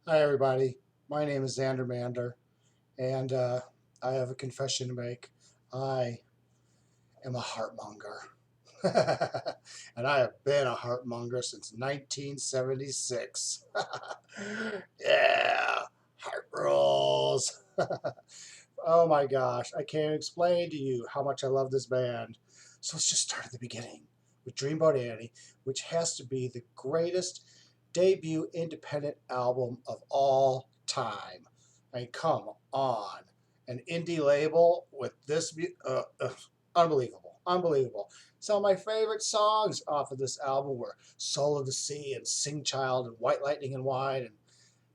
Hi, everybody. My name is ZANDER MANDER, and I have a confession to make. I am a heartmonger. And I have been a heartmonger since 1976. Yeah, heart rules. Oh my gosh, I can't explain to you how much I love this band. So let's just start at the beginning with Dreamboat Annie, which has to be the greatest debut independent album of all time. I mean, come on. An indie label with this, unbelievable, unbelievable. Some of my favorite songs off of this album were Soul of the Sea and Sing Child and White Lightning and Wine. And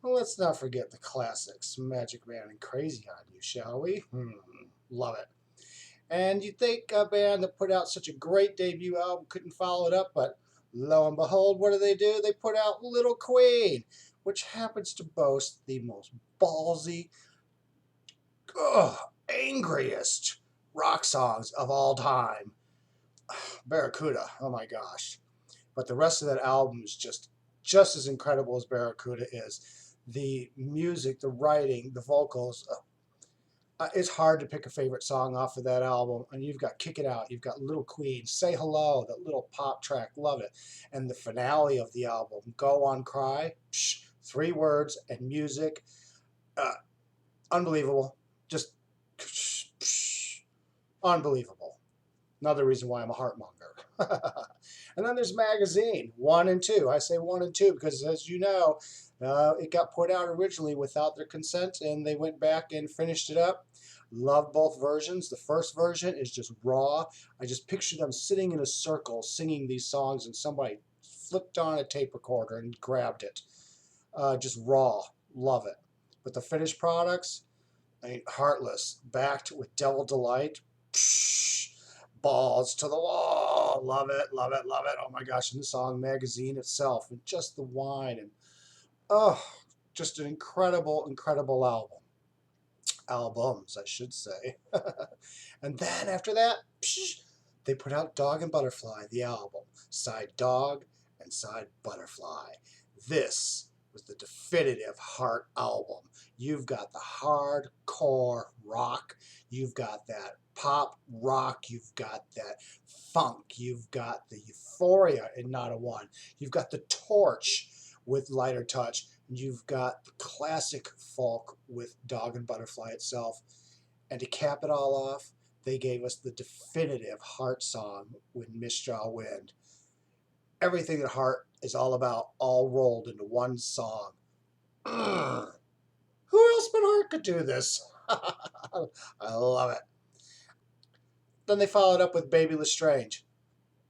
well, let's not forget the classics, Magic Man and Crazy on You, shall we? Love it. And you'd think a band that put out such a great debut album couldn't follow it up, but lo and behold, what do? They put out Little Queen, which happens to boast the most ballsy, angriest rock songs of all time. Barracuda, oh my gosh. But the rest of that album is just as incredible as Barracuda is. The music, the writing, the vocals, it's hard to pick a favorite song off of that album. And you've got Kick It Out, you've got Little Queen, Say Hello, that little pop track, love it. And the finale of the album, Go On Cry, 3 words and music, uh, unbelievable. Just unbelievable. Another reason why I'm a heartmonger. And then there's Magazine, 1 and 2. I say 1 and 2 because, as you know, it got put out originally without their consent, and they went back and finished it up. Love both versions. The first version is just raw. I just picture them sitting in a circle singing these songs, and somebody flipped on a tape recorder and grabbed it. Just raw. Love it. But the finished products, I mean, Heartless, backed with Devil Delight. Psh, balls to the wall. Love it, love it, love it. Oh my gosh. And the song Magazine itself, and just the wine, and oh, just an incredible, incredible album. Albums, I should say. And then after that, they put out Dog and Butterfly, the album. Side Dog and Side Butterfly. This was the definitive Heart album. You've got the hardcore rock, you've got that pop rock, you've got that funk, you've got the euphoria in Not a One, you've got the torch with Lighter Touch, and you've got the classic folk with Dog and Butterfly itself. And to cap it all off, they gave us the definitive Heart song with Mistral Wind. Everything that Heart is all about, all rolled into one song. Who else but Heart could do this? I love it. Then they followed up with Baby Lestrange.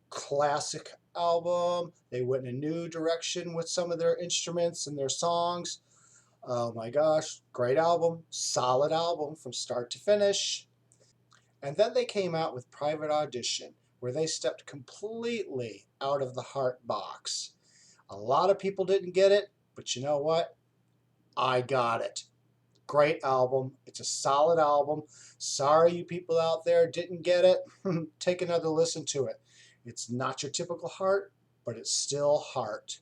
Classic album. They went in a new direction with some of their instruments and their songs. Oh my gosh, great album, solid album from start to finish. And then they came out with Private Audition, where they stepped completely out of the Heart box. A lot of people didn't get it, but you know what? I got it. Great album. It's a solid album. Sorry you people out there didn't get it. Take another listen to it. It's not your typical Heart, but it's still Heart.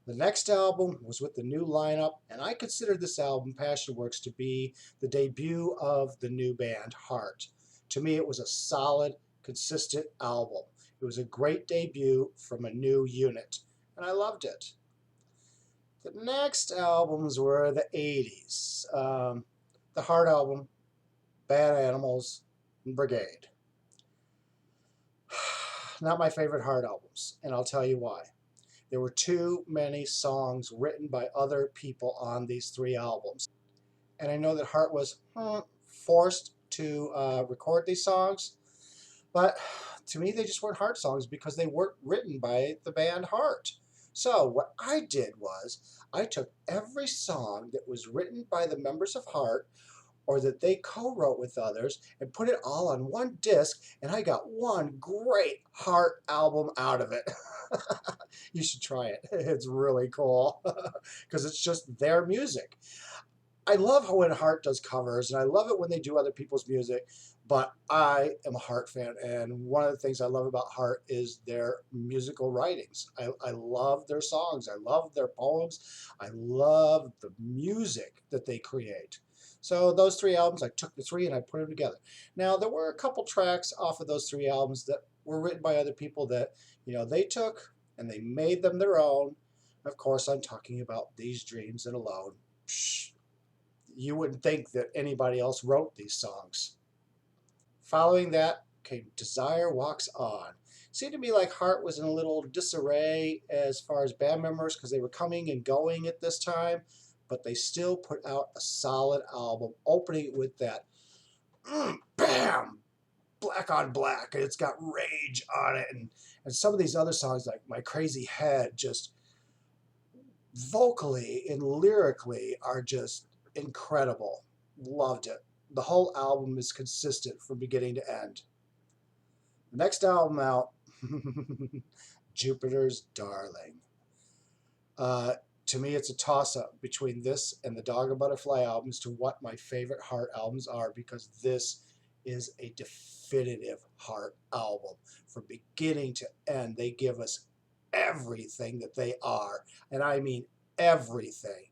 The next album was with the new lineup, and I consider this album, Passion Works, to be the debut of the new band, Heart. To me, it was a solid, consistent album. It was a great debut from a new unit, and I loved it. The next albums were the 80s. The Heart album, Bad Animals, and Brigade. Not my favorite Heart albums, and I'll tell you why. There were too many songs written by other people on these 3 albums. And I know that Heart was forced to record these songs, but to me they just weren't Heart songs because they weren't written by the band Heart. So what I did was I took every song that was written by the members of Heart or that they co-wrote with others and put it all on one disc, and I got one great Heart album out of it. You should try it. It's really cool because it's just their music. I love how when Heart does covers, and I love it when they do other people's music, but I am a Heart fan, and one of the things I love about Heart is their musical writings. I love their songs, I love their poems, I love the music that they create. So those three albums, I took the three and I put them together. Now there were a couple tracks off of those three albums that were written by other people that, they took and they made them their own. Of course, I'm talking about These Dreams and Alone. Psh, you wouldn't think that anybody else wrote these songs. Following that came Desire Walks On. It seemed to me like Heart was in a little disarray as far as band members because they were coming and going at this time, but they still put out a solid album, opening with that bam, black on black, and it's got rage on it, and some of these other songs like My Crazy Head just vocally and lyrically are just incredible. Loved it. The whole album is consistent from beginning to end. The next album out, Jupiter's Darling. To me, it's a toss-up between this and the Dog and Butterfly albums to what my favorite Heart albums are, because this is a definitive Heart album. From beginning to end, they give us everything that they are, and I mean everything.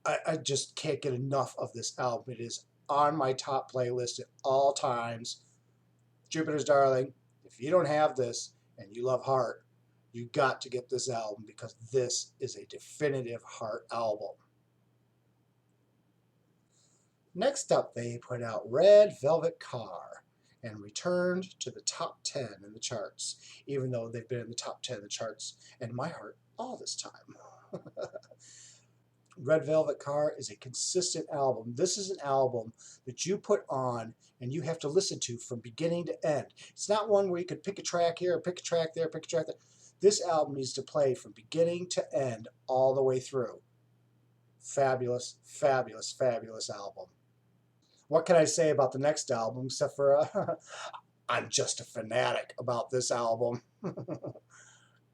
I just can't get enough of this album. It is on my top playlist at all times. Jupiter's Darling. If you don't have this and you love Heart, you got to get this album, because this is a definitive Heart album. Next up, they put out Red Velvet Car and returned to the top 10 in the charts, even though they've been in the top 10 in the charts and my heart all this time. Red Velvet Car is a consistent album. This is an album that you put on and you have to listen to from beginning to end. It's not one where you could pick a track here, pick a track there, pick a track there. This album needs to play from beginning to end all the way through. Fabulous, fabulous, fabulous album. What can I say about the next album except for I'm just a fanatic about this album.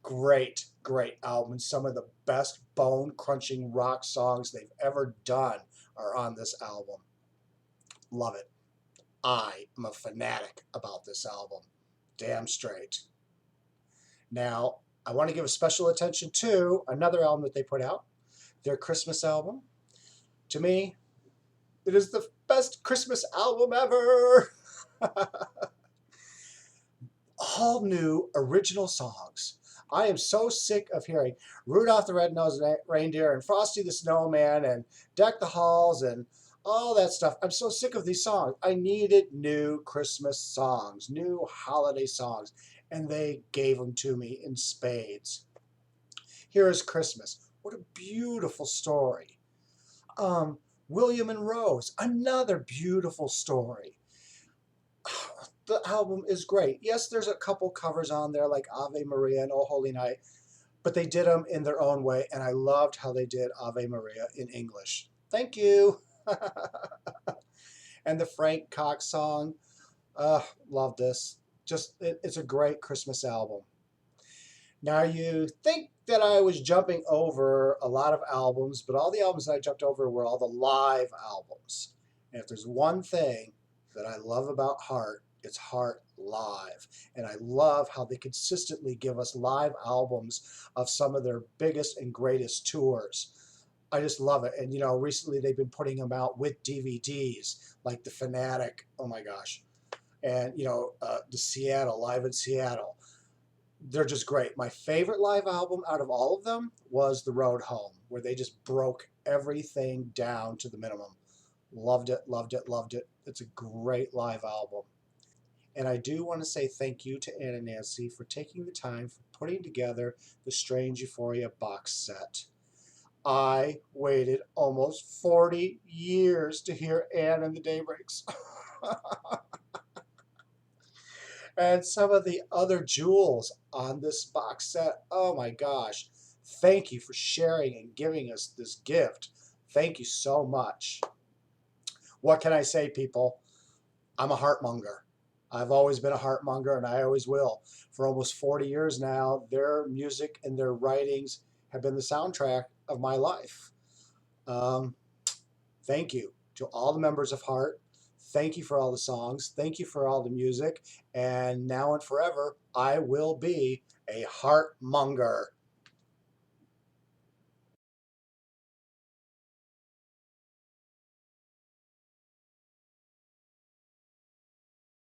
Great, great album. Some of the best bone-crunching rock songs they've ever done are on this album. Love it. I am a fanatic about this album. Damn straight. Now, I want to give a special attention to another album that they put out, their Christmas album. To me, it is the best Christmas album ever. All new original songs. I am so sick of hearing Rudolph the Red-Nosed Reindeer and Frosty the Snowman and Deck the Halls and all that stuff. I'm so sick of these songs. I needed new Christmas songs, new holiday songs, and they gave them to me in spades. Here is Christmas. What a beautiful story. William and Rose, another beautiful story. The album is great. Yes, there's a couple covers on there like Ave Maria and Oh Holy Night, but they did them in their own way, and I loved how they did Ave Maria in English. Thank you. And the Frank Cox song, love this. It's a great Christmas album. Now, you think that I was jumping over a lot of albums, but all the albums that I jumped over were all the live albums. And if there's one thing that I love about Heart, it's Heart live. And I love how they consistently give us live albums of some of their biggest and greatest tours. I just love it. And, recently they've been putting them out with DVDs, like The Fanatic, oh my gosh. And, the Seattle, Live in Seattle. They're just great. My favorite live album out of all of them was The Road Home, where they just broke everything down to the minimum. Loved it, loved it, loved it. It's a great live album. And I do want to say thank you to Ann and Nancy for taking the time for putting together the Strange Euphoria box set. I waited almost 40 years to hear Ann and the Daybreaks. And some of the other jewels on this box set, oh my gosh. Thank you for sharing and giving us this gift. Thank you so much. What can I say, people? I'm a heartmonger. I've always been a heartmonger, and I always will. For almost 40 years now, their music and their writings have been the soundtrack of my life. thank you to all the members of Heart. Thank you for all the songs. Thank you for all the music. And now and forever, I will be a Heart Monger.